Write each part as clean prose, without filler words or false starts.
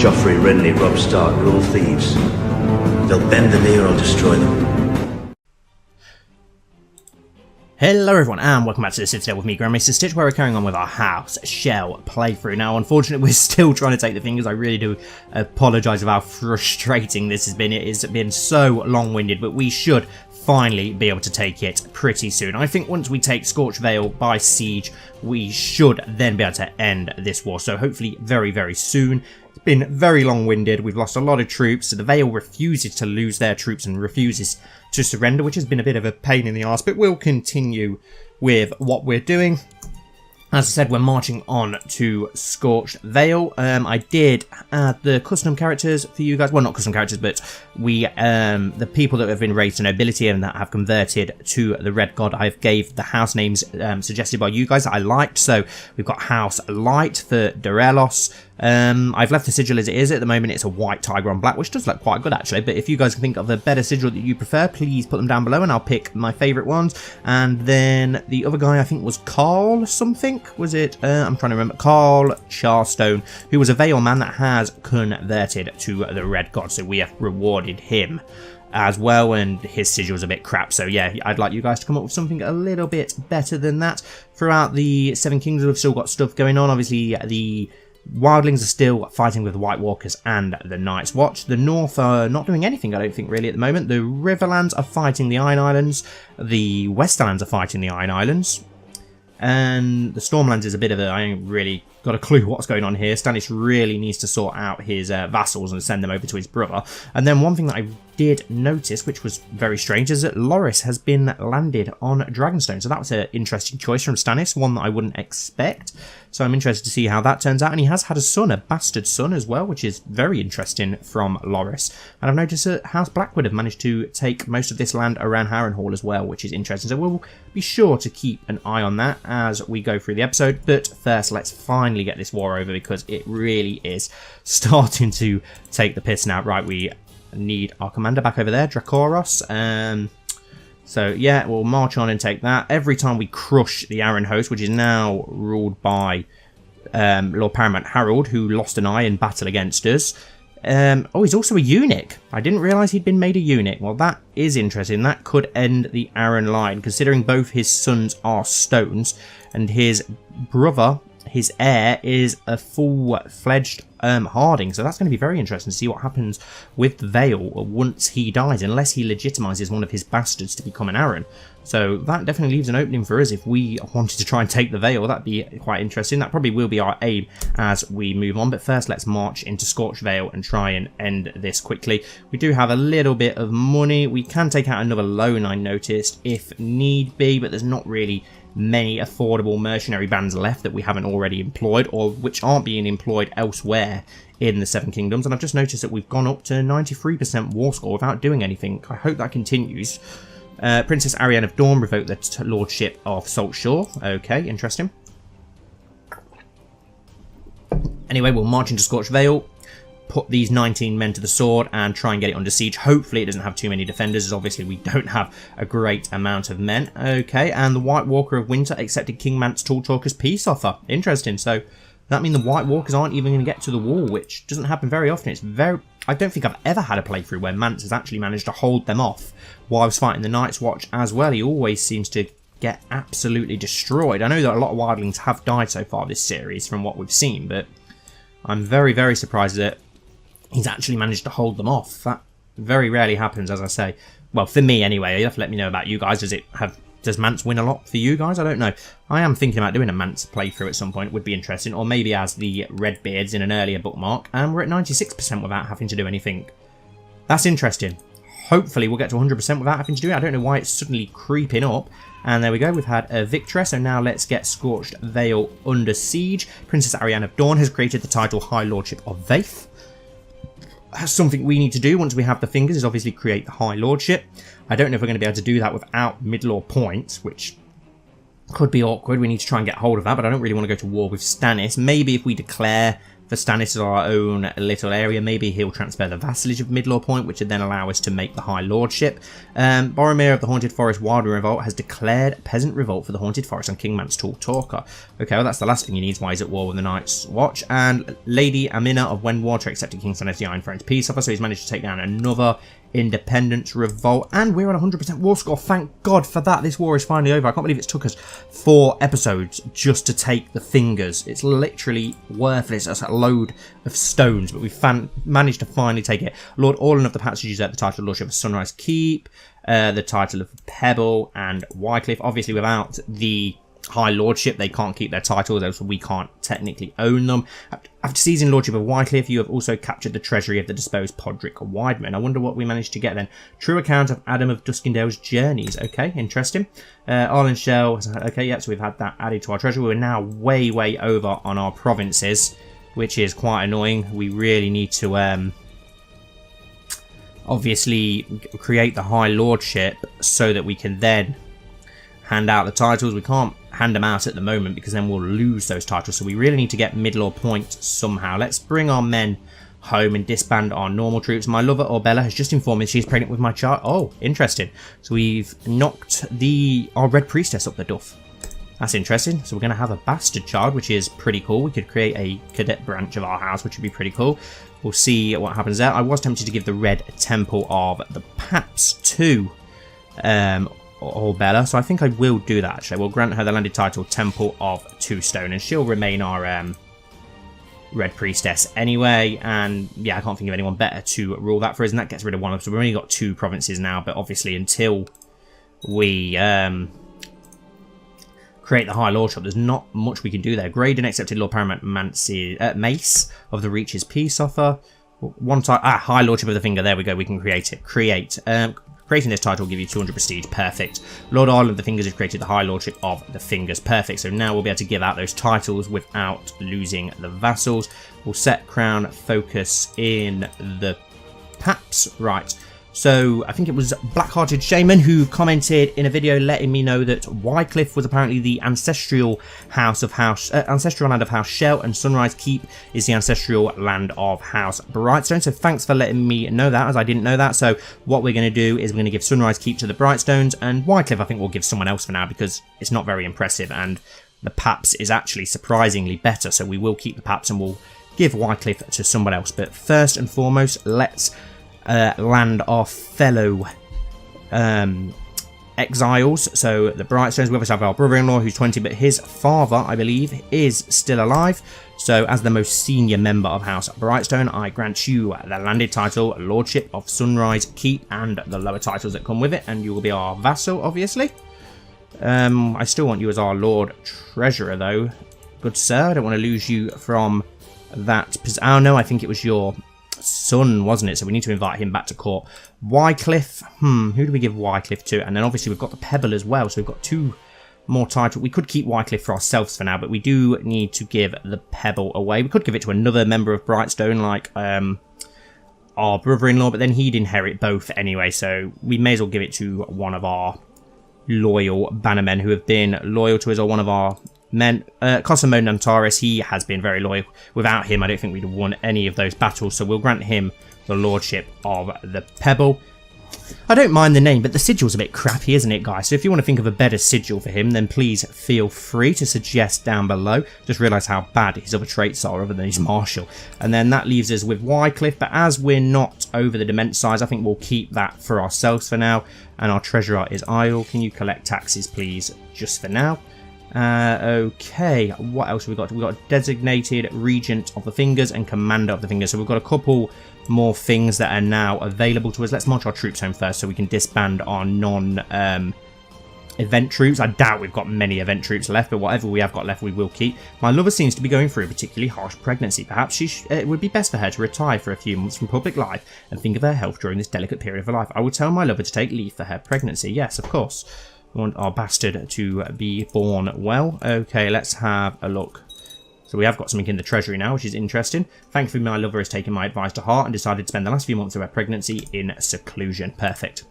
Joffrey, Renly, Robb Stark are all thieves. They'll bend the knee or I'll destroy them. Hello everyone and welcome back to the Citadel with me, Grand Maester Stitch, where we're carrying on with our House Shell playthrough. Now unfortunately we're still trying to take the fingers. I really do apologise for how frustrating this has been. It has been so long-winded, but we should finally be able to take it pretty soon. I think once we take Scorched Vale by siege, we should then be able to end this war. So hopefully very, very soon. It's been very long-winded. We've lost a lot of troops. So the Vale refuses to lose their troops and refuses to surrender, which has been a bit of a pain in the arse. But we'll continue with what we're doing. As I said, we're marching on to Scorched Vale. I did add the custom characters for you guys. Well, not custom characters, but we the people that have been raised to nobility and that have converted to the Red God. I've gave the house names suggested by you guys that I liked. So we've got House Light for Dorelos. I've left the sigil as it is. At the moment it's a white tiger on black, which does look quite good actually, but if you guys can think of a better sigil that you prefer, please put them down below and I'll pick my favourite ones. And then the other guy I think was Carl something, was it? I'm trying to remember. Carl Charstone, who was a Vale man that has converted to the Red God, so we have rewarded him as well, and his sigil's a bit crap, so yeah, I'd like you guys to come up with something a little bit better than that. Throughout the Seven Kingdoms we've still got stuff going on. Obviously the Wildlings are still fighting with the White Walkers and the Night's Watch. The North are not doing anything, I don't think, really, at the moment. The Riverlands are fighting the Iron Islands. The Westerlands are fighting the Iron Islands. And the Stormlands is a bit of a... I ain't really got a clue what's going on here. Stannis really needs to sort out his vassals and send them over to his brother. And then one thing that I did notice, which was very strange, is that Loras has been landed on Dragonstone. So that was an interesting choice from Stannis, one that I wouldn't expect. So I'm interested to see how that turns out. And he has had a son, a bastard son as well, which is very interesting from Loras. And I've noticed that House Blackwood have managed to take most of this land around Harrenhal as well, which is interesting. So we'll be sure to keep an eye on that as we go through the episode. But first, let's finally get this war over, because it really is starting to take the piss now. Right, we need our commander back over there, Dracoros. So yeah, we'll march on and take that. Every time we crush the Arryn host, which is now ruled by Lord Paramount Harold, who lost an eye in battle against us. Oh, he's also a eunuch. I didn't realise he'd been made a eunuch. Well, that is interesting. That could end the Arryn line, considering both his sons are stones, and his brother, his heir, is a full-fledged Harding. So that's going to be very interesting to see what happens with the Vale once he dies, unless he legitimises one of his bastards to become an Arryn. So that definitely leaves an opening for us if we wanted to try and take the Vale. That'd be quite interesting. That probably will be our aim as we move on. But first, let's march into Scorched Vale and try and end this quickly. We do have a little bit of money. We can take out another loan, I noticed, if need be, but there's not really many affordable mercenary bands left that we haven't already employed, or which aren't being employed elsewhere in the Seven Kingdoms. And I've just noticed that we've gone up to 93% war score without doing anything. I hope that continues. Princess Arianne of Dawn revoked the lordship of Salt Shore. Okay, interesting. Anyway, we'll march into Scorched Vale, put these 19 men to the sword and try and get it under siege. Hopefully it doesn't have too many defenders, as obviously we don't have a great amount of men. Okay, and the White Walker of Winter accepted King Mance Tall Talker's peace offer. Interesting. So that means the White Walkers aren't even going to get to the wall, which doesn't happen very often. It's very... I don't think I've ever had a playthrough where Mance has actually managed to hold them off while I was fighting the Night's Watch as well. He always seems to get absolutely destroyed. I know that a lot of wildlings have died so far this series from what we've seen, but I'm very, very surprised that he's actually managed to hold them off. That very rarely happens, as I say. Well, for me anyway. You have to let me know about you guys. Does Mance win a lot for you guys? I don't know. I am thinking about doing a Mance playthrough at some point. It would be interesting. Or maybe as the Redbeards in an earlier bookmark. And we're at 96% without having to do anything. That's interesting. Hopefully we'll get to 100% without having to do it. I don't know why it's suddenly creeping up. And there we go. We've had a victory. So now let's get Scorched Vale under siege. Princess Arianne of Dawn has created the title High Lordship of Vaith. That's something we need to do once we have the fingers, is obviously create the High Lordship. I don't know if we're going to be able to do that without mid-law points, which could be awkward. We need to try and get hold of that, but I don't really want to go to war with Stannis. Maybe if we declare for Stannis as our own little area. Maybe he'll transfer the vassalage of Midlaw Point, which would then allow us to make the High Lordship. Boromir of the Haunted Forest Wildling Revolt has declared peasant revolt for the Haunted Forest on Kingman's Tall Talker. Okay, well that's the last thing he needs while he's at war with the Night's Watch. And Lady Amina of Wendwater accepted King Stannis the Iron Throne's peace offer, so he's managed to take down another independence revolt, and we're on 100% war score. Thank God for that. This war is finally over. I can't believe it's took us 4 episodes just to take the fingers. It's literally worthless as a load of stones, but we managed to finally take it. Lord Orlan of the Passages usurped the title of Lordship of Sunrise Keep, the title of Pebble and Wycliffe. Obviously without the High Lordship they can't keep their titles, so we can't technically own them. After seizing Lordship of Wycliffe, you have also captured the treasury of the disposed Podrick Wideman. I wonder what we managed to get then. True account of Adam of Duskendale's journeys. Okay, interesting. Dywen Shell. Okay, yeah, so we've had that added to our treasury. We're now way over on our provinces, which is quite annoying. We really need to obviously create the High Lordship so that we can then hand out the titles. We can't hand them out at the moment because then we'll lose those titles, so we really need to get Midlaw Point somehow. Let's bring our men home and disband our normal troops. My lover Orbella has just informed me she's pregnant with my child. Oh, interesting. So we've knocked our Red Priestess up the duff. That's interesting. So we're going to have a bastard child, which is pretty cool. We could create a cadet branch of our house, which would be pretty cool. We'll see what happens there. I was tempted to give the Red Temple of the Paps to Orbella, so I think I will do that actually. We'll grant her the landed title Temple of Two Stone, and she'll remain our Red Priestess anyway. And yeah, I can't think of anyone better to rule that for us, and that gets rid of one of them. So we've only got 2 provinces now, but obviously until we create the High Lordship, there's not much we can do there. Graydon accepted Lord Paramount Mace of the Reach's peace offer. One time, High Lordship of the Finger. There we go. We can create it. Creating this title will give you 200 prestige. Perfect. Lord Arlen of the Fingers has created the High Lordship of the Fingers. Perfect. So now we'll be able to give out those titles without losing the vassals. We'll set crown focus in the Paps. Right. So I think it was Blackhearted Shaman who commented in a video letting me know that Wycliffe was apparently the ancestral land of House Shell, and Sunrise Keep is the ancestral land of House Brightstone. So thanks for letting me know that, as I didn't know that. So what we're going to do is we're going to give Sunrise Keep to the Brightstones, and Wycliffe I think we'll give someone else for now because it's not very impressive, and the Paps is actually surprisingly better. So we will keep the Paps and we'll give Wycliffe to someone else. But first and foremost, let's land our fellow exiles. So the Brightstones, we obviously have our brother-in-law who's 20, but his father, I believe, is still alive. So as the most senior member of House Brightstone, I grant you the landed title Lordship of Sunrise Keep and the lower titles that come with it, and you will be our vassal, obviously. I still want you as our Lord Treasurer, though. Good sir, I don't want to lose you from that. Oh no, I think it was your son, wasn't it? So we need to invite him back to court. Wycliffe, who do we give Wycliffe to? And then obviously we've got the Pebble as well, so we've got 2 more titles. We could keep Wycliffe for ourselves for now, but we do need to give the Pebble away. We could give it to another member of Brightstone, like our brother-in-law, but then he'd inherit both anyway, so we may as well give it to one of our loyal bannermen who have been loyal to us, or one of our men. Cosimo Nantaris, he has been very loyal. Without him, I don't think we'd have won any of those battles, so we'll grant him the Lordship of the Pebble. I don't mind the name, but the sigil's a bit crappy, isn't it, guys? So if you want to think of a better sigil for him, then please feel free to suggest down below. Just realise how bad his other traits are, other than his martial. And then that leaves us with Wycliffe, but as we're not over the dement size, I think we'll keep that for ourselves for now. And our treasurer is Isle. Can you collect taxes, please, just for now? Okay, what else have we got? We've got designated Regent of the Fingers and Commander of the Fingers. So we've got a couple more things that are now available to us. Let's march our troops home first so we can disband our non-event troops. I doubt we've got many event troops left, but whatever we have got left we will keep. My lover seems to be going through a particularly harsh pregnancy. Perhaps it would be best for her to retire for a few months from public life and think of her health during this delicate period of her life. I will tell my lover to take leave for her pregnancy. Yes, of course. We want our bastard to be born well. Okay, let's have a look. So we have got something in the treasury now, which is interesting. Thankfully, my lover has taken my advice to heart and decided to spend the last few months of her pregnancy in seclusion. Perfect.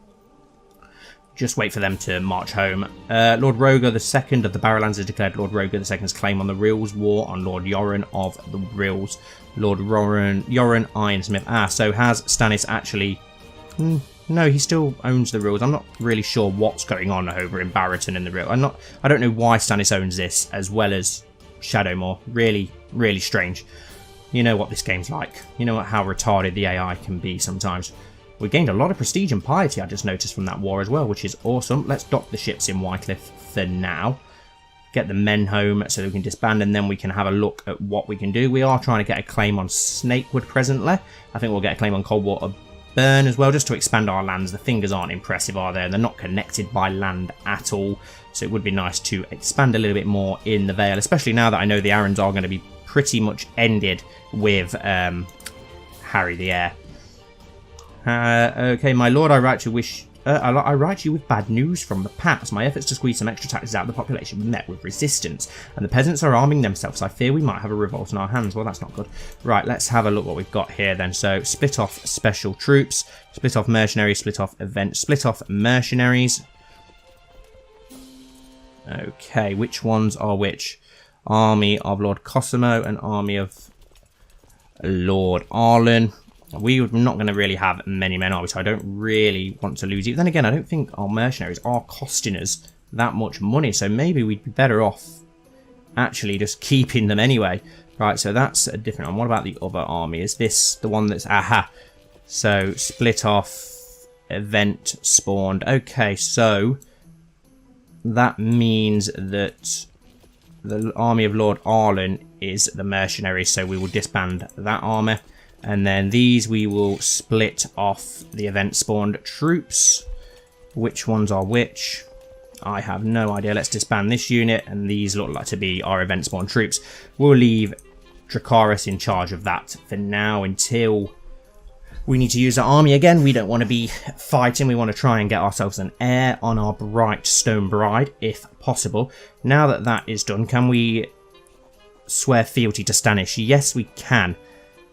just wait for them to march home. Lord Roger II of the Barrowlands has declared Lord Roger II's claim on the Rills, war on Lord Yoren of the Rills. Lord Yoren Ironsmith. So has Stannis actually... No, he still owns the Rills. I'm not really sure what's going on over in Barrowton in the Rill. I don't know why Stannis owns this as well as Shadowmoor. Really, really strange. You know what this game's like. You know how retarded the AI can be sometimes. We gained a lot of prestige and piety, I just noticed, from that war as well, which is awesome. Let's dock the ships in Whitecliff for now. Get the men home so we can disband, and then we can have a look at what we can do. We are trying to get a claim on Snakewood presently. I think we'll get a claim on Coldwater Burn as well, just to expand our lands. The fingers aren't impressive, are they? They're not connected by land at all, so it would be nice to expand a little bit more in the Vale, especially now that I know the Arryns are going to be pretty much ended with Harry the Heir. Okay, my lord, I write you with bad news from the past. My efforts to squeeze some extra taxes out of the population met with resistance, and the peasants are arming themselves. I fear we might have a revolt in our hands. Well, that's not good. Right, let's have a look what we've got here then. So, split off special troops, split off mercenaries, split off events, split off mercenaries. Okay, which ones are which? Army of Lord Cosimo and Army of Lord Arlen. We're not going to really have many men, are we? So I don't really want to lose you. Then again, I don't think our mercenaries are costing us that much money. So maybe we'd be better off actually just keeping them anyway. Right, so that's a different one. What about the other army? Is this the one that's... Aha! So split off, event spawned. Okay, so that means that the army of Lord Arlen is the mercenaries. So we will disband that army. And then these we will split off the event spawned troops. Which ones are which? I have no idea. Let's disband this unit, and these look like to be our event spawned troops. We'll leave Dracarys in charge of that for now until we need to use our army again. We don't want to be fighting. We want to try and get ourselves an heir on our Brightstone bride, if possible. Now that that is done, can we swear fealty to Stannis? Yes, we can.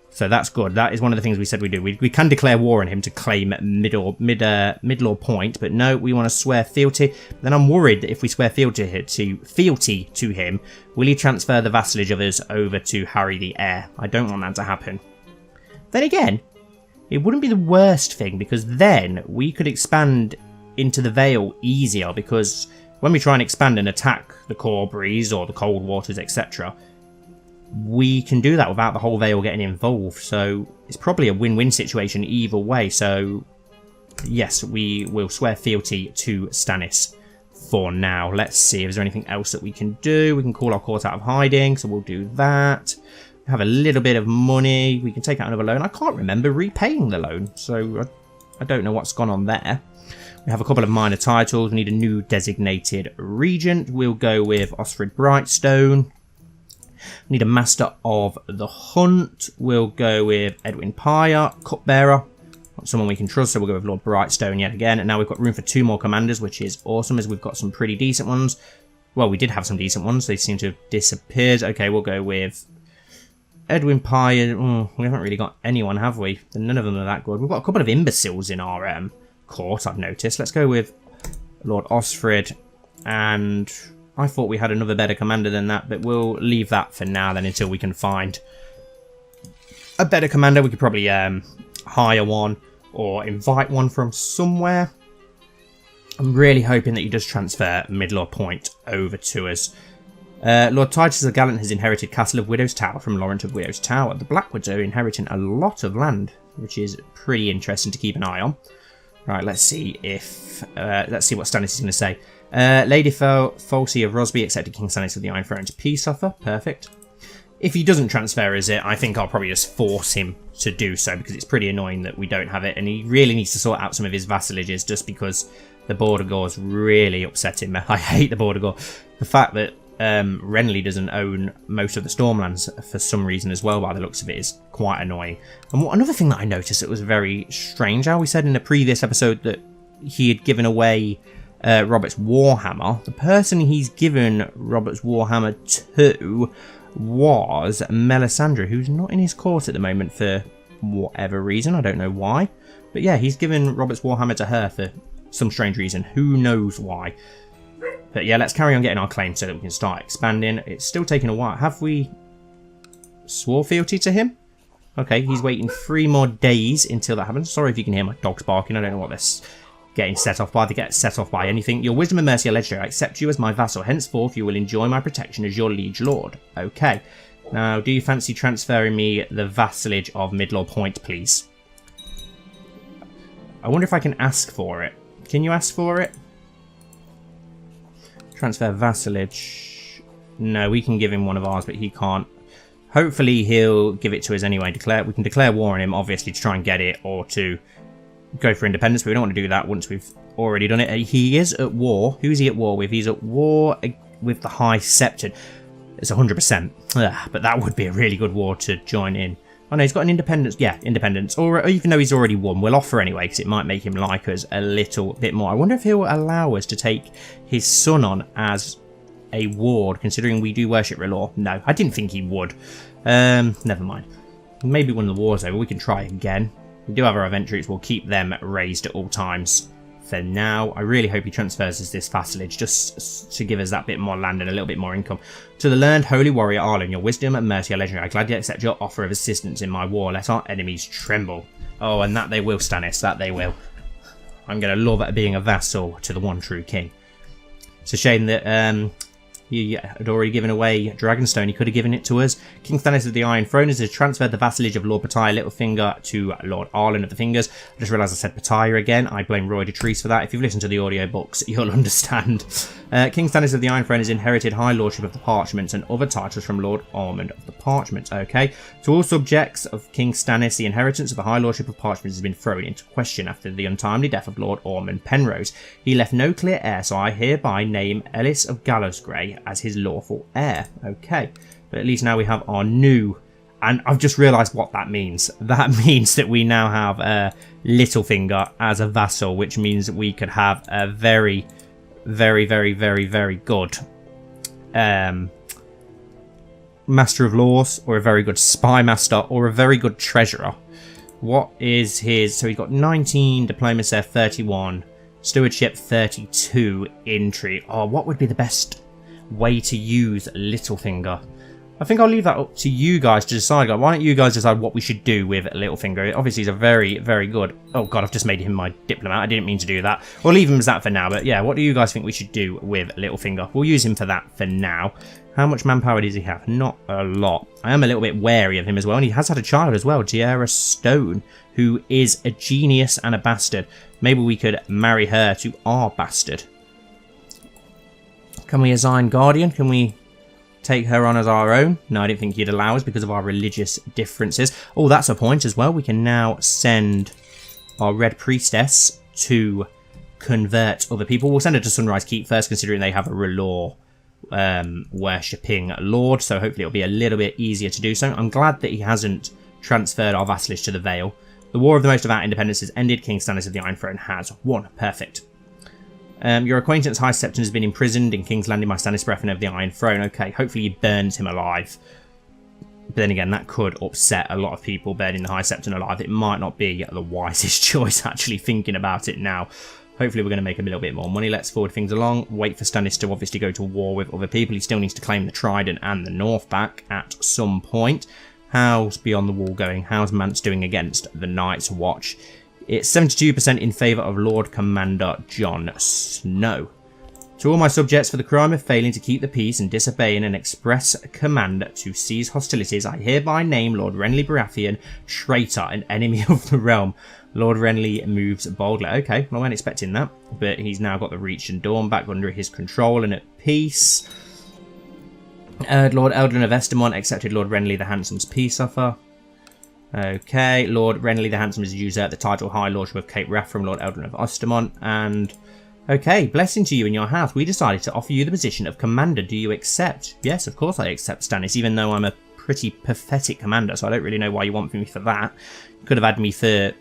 So that's good. That is one of the things we said we do. We can declare war on him to claim Midlore Point, but no, we want to swear fealty. Then I'm worried that if we swear fealty to him, will he transfer the vassalage of us over to Harry the Heir? I don't want that to happen. Then again, it wouldn't be the worst thing, because then we could expand into the Vale easier, because when we try and expand and attack the Corbrays or the Cold Waters, etc., we can do that without the whole Vale getting involved, so it's probably a win-win situation either way. So yes, we will swear fealty to Stannis for now. Let's see if there's anything else that we can do. We can call our court out of hiding, so we'll do that. We have a little bit of money. We can take out another loan. I can't remember repaying the loan, so I don't know what's gone on there. We have a couple of minor titles. We need a new designated regent. We'll go with Osfrid Brightstone. We need a Master of the Hunt. We'll go with Edwin Pyre, Cupbearer. Someone we can trust, so we'll go with Lord Brightstone yet again. And now we've got room for 2 more commanders, which is awesome, as we've got some pretty decent ones. Well, we did have some decent ones. They seem to have disappeared. Okay, we'll go with Edwin Pyre. We haven't really got anyone, have we? None of them are that good. We've got a couple of imbeciles in our court, I've noticed. Let's go with Lord Osfrid, and I thought we had another better commander than that, but we'll leave that for now then until we can find a better commander. We could probably hire one or invite one from somewhere. I'm really hoping that he does transfer Midlore Point over to us. Lord Titus the Gallant has inherited Castle of Widow's Tower from Laurent of Widow's Tower. The Blackwoods are inheriting a lot of land, which is pretty interesting to keep an eye on. Right, let's see if let's see what Stannis is going to say. Lady Falsey of Rosby accepted King Stannis of the Iron Throne's peace offer. Perfect. If he doesn't transfer us it, I think I'll probably just force him to do so, because it's pretty annoying that we don't have it, and he really needs to sort out some of his vassalages, just because the Border Gores really upset him. I hate the Border Gore. The fact that Renly doesn't own most of the Stormlands for some reason as well, by the looks of it, is quite annoying. And another thing that I noticed that was very strange, how we said in the previous episode that he had given away Robert's Warhammer. The person he's given Robert's Warhammer to was Melisandre, who's not in his court at the moment for whatever reason. I don't know why. But yeah, he's given Robert's Warhammer to her for some strange reason. Who knows why? But yeah, let's carry on getting our claim so that we can start expanding. It's still taking a while. Have we swore fealty to him? Okay, he's waiting 3 more days until that happens. Sorry if you can hear my dogs barking. I don't know what this getting set off by. They get set off by anything. Your wisdom and mercy are legendary. I accept you as my vassal. Henceforth, you will enjoy my protection as your liege lord. Okay. Now, do you fancy transferring me the vassalage of Midlaw Point, please? I wonder if I can ask for it. Can you ask for it? Transfer vassalage. No, we can give him one of ours, but he can't. Hopefully he'll give it to us anyway. We can declare war on him, obviously, to try and get it, or to go for independence, but we don't want to do that once we've already done it. He is at war. Who's he at war with? He's at war with the High Septon. It's 100%. But that would be a really good war to join in. Oh no, he's got an independence. Yeah, independence. Or even though he's already won, we'll offer anyway, because it might make him like us a little bit more. I wonder if he'll allow us to take his son on as a ward, considering we do worship R'hllor. No, I didn't think he would. Never mind. Maybe when the war's over, we can try again. We do have our event troops. We'll keep them raised at all times. For now, I really hope he transfers us this vassalage, just to give us that bit more land and a little bit more income. To the learned holy warrior Arlen, your wisdom and mercy are legendary. I gladly accept your offer of assistance in my war. Let our enemies tremble. Oh, and that they will, Stannis. That they will. I'm going to love being a vassal to the one true king. It's a shame that he had already given away Dragonstone. He could have given it to us. King Stannis of the Iron Throne has transferred the vassalage of Lord Pattaya Littlefinger to Lord Arlen of the Fingers. I just realised I said Pattaya again. I blame Roy de Treese for that. If you've listened to the audiobooks, you'll understand. King Stannis of the Iron Throne has inherited High Lordship of the Parchments and other titles from Lord Ormond of the Parchments. Okay. To all subjects of King Stannis, the inheritance of the High Lordship of Parchments has been thrown into question after the untimely death of Lord Ormond Penrose. He left no clear heir, so I hereby name Ellis of Gallowsgrey as his lawful heir. Okay, but at least now we have our new, and I've just realised what that means. That means that we now have Littlefinger as a vassal, which means we could have a very, very, very, very, very good Master of Laws, or a very good Spy Master, or a very good Treasurer. What is his? So he's got 19 Diplomacy, 31 Stewardship, 32 Intrigue. Oh, what would be the best way to use Littlefinger? I think I'll leave that up to you guys to decide. Why don't you guys decide what we should do with Littlefinger? Obviously, he's a very, very good... Oh god, I've just made him my diplomat. I didn't mean to do that. We'll leave him as that for now. But yeah, what do you guys think we should do with Littlefinger? We'll use him for that for now. How much manpower does he have? Not a lot. I am a little bit wary of him as well. And he has had a child as well, Tiara Stone, who is a genius and a bastard. Maybe we could marry her to our bastard. Can we assign Guardian? Can we take her on as our own? No, I didn't think he'd allow us because of our religious differences. Oh, that's a point as well. We can now send our Red Priestess to convert other people. We'll send her to Sunrise Keep first, considering they have a R'hllor worshipping lord, so hopefully it'll be a little bit easier to do so. I'm glad that he hasn't transferred our vassalage to the Vale. The War of the Most Devout Independence has ended. King Stannis of the Iron Throne has won. Perfect. Your acquaintance High Septon has been imprisoned in King's Landing by Stannis Baratheon of the Iron Throne. Okay, hopefully he burns him alive. But then again, that could upset a lot of people, burning the High Septon alive. It might not be the wisest choice, actually, thinking about it now. Hopefully we're going to make a little bit more money. Let's forward things along. Wait for Stannis to obviously go to war with other people. He still needs to claim the Trident and the North back at some point. How's Beyond the Wall going? How's Mance doing against the Night's Watch? It's 72% in favour of Lord Commander Jon Snow. To all my subjects, for the crime of failing to keep the peace and disobeying an express command to cease hostilities, I hereby name Lord Renly Baratheon traitor and enemy of the realm. Lord Renly moves boldly. Okay, well, I wasn't expecting that, but he's now got the Reach and Dawn back under his control and at peace. Lord Eldrin of Estermont accepted Lord Renly the Handsome's peace offer. Okay, Lord Renly the Handsome has usurped the title High Lordship of Cape Wrath from Lord Eldrin of Estermont. And okay, blessing to you in your house. We decided to offer you the position of commander. Do you accept? Yes, of course I accept, Stannis, even though I'm a pretty pathetic commander, so I don't really know why you want me for that. Could have had me for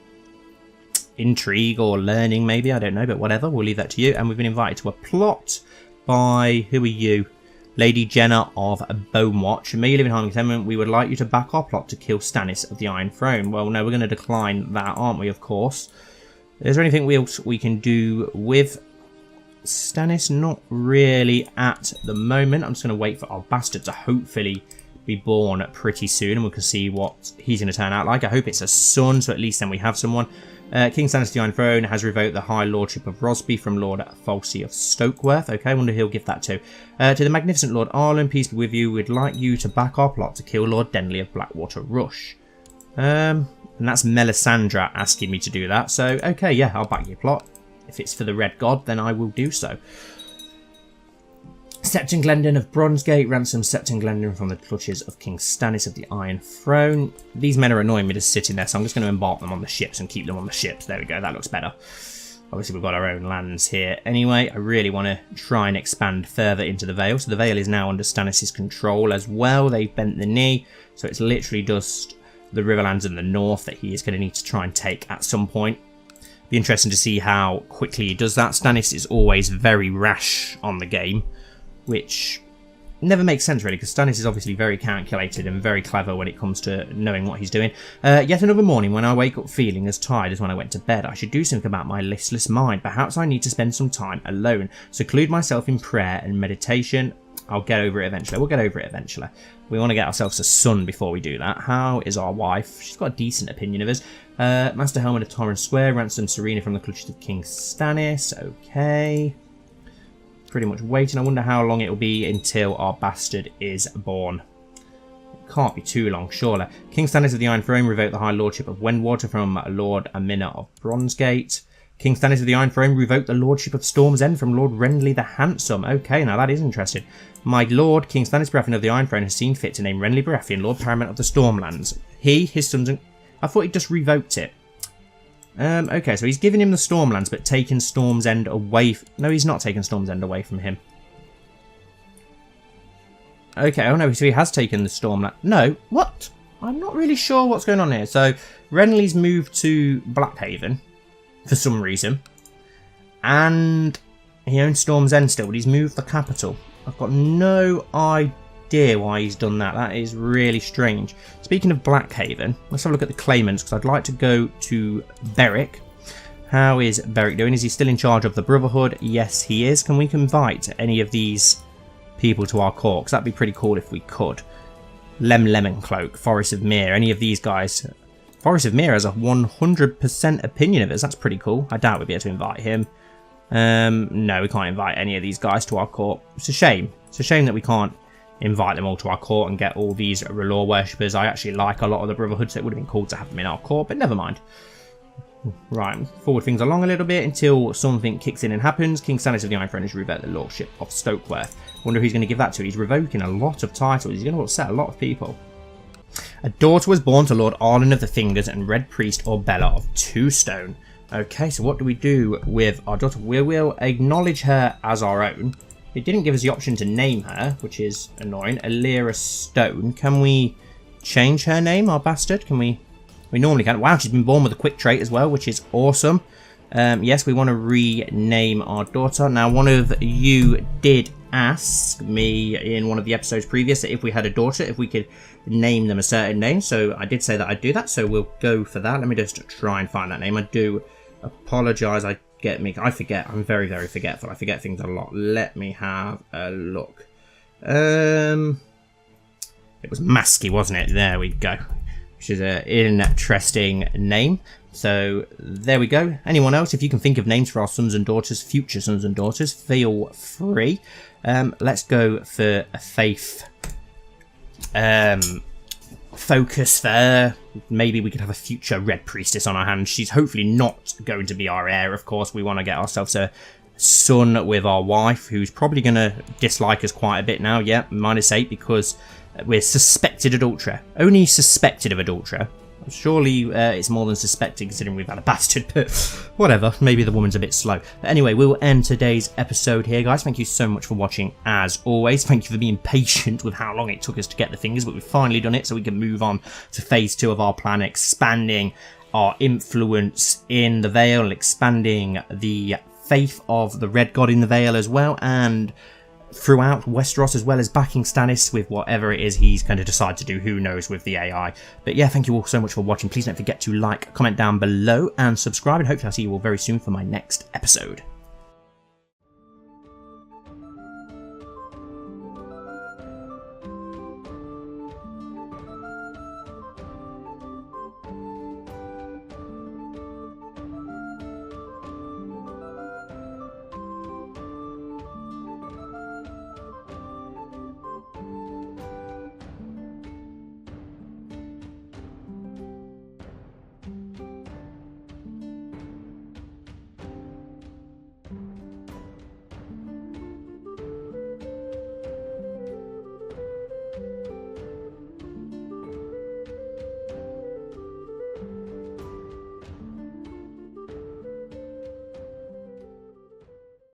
intrigue or learning, maybe, I don't know, but whatever, we'll leave that to you. And we've been invited to a plot by, who are you? Lady Jenna of Bonewatch. May you live in harmony contentment. We would like you to back our plot to kill Stannis of the Iron Throne. Well, no, we're going to decline that, aren't we, of course. Is there anything else we can do with Stannis? Not really at the moment. I'm just going to wait for our bastard to hopefully be born pretty soon, and we can see what he's going to turn out like. I hope it's a son, so at least then we have someone. King Stannis of the Iron Throne has revoked the High Lordship of Rosby from Lord Falsey of Stokeworth. Okay, I wonder who he'll give that to. To the Magnificent Lord Arlen, peace be with you. We'd like you to back our plot to kill Lord Denley of Blackwater Rush. And that's Melisandre asking me to do that. So, okay, yeah, I'll back your plot. If it's for the Red God, then I will do so. Septon Glendon of Bronsgate ransoms Septon Glendon from the clutches of King Stannis of the Iron Throne. These men are annoying me to sit in there, so I'm just going to embark them on the ships and keep them on the ships. There we go, that looks better. Obviously, we've got our own lands here. Anyway, I really want to try and expand further into the Vale. So the Vale is now under Stannis' control as well. They've bent the knee, so it's literally just the Riverlands in the north that he is going to need to try and take at some point. Be interesting to see how quickly he does that. Stannis is always very rash on the game, which never makes sense really, because Stannis is obviously very calculated and very clever when it comes to knowing what he's doing. Yet another morning when I wake up feeling as tired as when I went to bed. I should do something about my listless mind. Perhaps I need to spend some time alone. Seclude myself in prayer and meditation. I'll get over it eventually. We'll get over it eventually. We want to get ourselves a son before we do that. How is our wife? She's got a decent opinion of us. Master Helmet of Torrens Square ransomed Serena from the clutches of King Stannis. Okay. Pretty much waiting. I wonder how long it will be until our bastard is born. It can't be too long, surely. King Stannis of the Iron Throne revoked the High Lordship of Wendwater from Lord Amina of Bronsgate. King Stannis of the Iron Throne revoked the Lordship of Storm's End from Lord Renly the Handsome. Okay, now that is interesting. My Lord, King Stannis Baratheon of the Iron Throne has seen fit to name Renly Baratheon Lord Paramount of the Stormlands. He, his sons, and... I thought he just revoked it. Okay, so he's giving him the Stormlands, but taking Storm's End away... No, he's not taking Storm's End away from him. Okay, oh no, so he has taken the Stormland. No, what? I'm not really sure what's going on here. So, Renly's moved to Blackhaven for some reason. And he owns Storm's End still, but he's moved the capital. I've got no idea why he's done that. That is really strange. Speaking of Blackhaven, let's have a look at the claimants, because I'd like to go to Beric. How is Beric doing? Is he still in charge of the Brotherhood? Yes, he is. Can we invite any of these people to our court? Because that'd be pretty cool if we could. Lemoncloak, Forest of Mere, any of these guys. Forest of Mere has a 100% opinion of us. That's pretty cool. I doubt we'd be able to invite him. No, we can't invite any of these guys to our court. It's a shame. It's a shame that we can't invite them all to our court and get all these R'hllor worshippers. I actually like a lot of the Brotherhood, so it would have been cool to have them in our court, but never mind. Right, forward things along a little bit until something kicks in and happens. King Stannis of the Iron Throne has revoked the Lordship of Stokeworth. Wonder who he's going to give that to. He's revoking a lot of titles. He's going to upset a lot of people. A daughter was born to Lord Arlen of the Fingers and Red Priest Orbella of Two Stone. Okay, so what do we do with our daughter? We will acknowledge her as our own. It didn't give us the option to name her, which is annoying. Alira Stone. Can we change her name, our bastard? Can we? We normally can. Wow, she's been born with a quick trait as well, which is awesome. Yes, we want to rename our daughter. Now, one of you did ask me in one of the episodes previous that if we had a daughter, if we could name them a certain name. So I did say that I'd do that, so we'll go for that. Let me just try and find that name. I do apologise. I forget. I'm very, very forgetful. I forget things a lot. Let me have a look. It was Masky, wasn't it? There we go. Which is an interesting name. So there we go. Anyone else, if you can think of names for our sons and daughters, future sons and daughters, feel free. Let's go for a faith focus there. Maybe we could have a future Red Priestess on our hands. She's hopefully not going to be our heir, of course. We want to get ourselves a son with our wife, who's probably going to dislike us quite a bit now. Yeah, -8 because we're suspected adulterer. Only suspected of adulterer. Surely it's more than suspected considering we've had a bastard, but whatever. Maybe the woman's a bit slow. But anyway, we'll end today's episode here, guys. Thank you so much for watching, as always. Thank you for being patient with how long it took us to get the fingers, but we've finally done it, so we can move on to phase 2 of our plan, expanding our influence in the Vale, expanding the faith of the Red God in the Vale as well, and throughout Westeros, as well as backing Stannis with whatever it is he's going to decide to do. Who knows with the AI. But yeah, thank you all so much for watching. Please don't forget to like, comment down below and subscribe, and hopefully I'll see you all very soon for my next episode.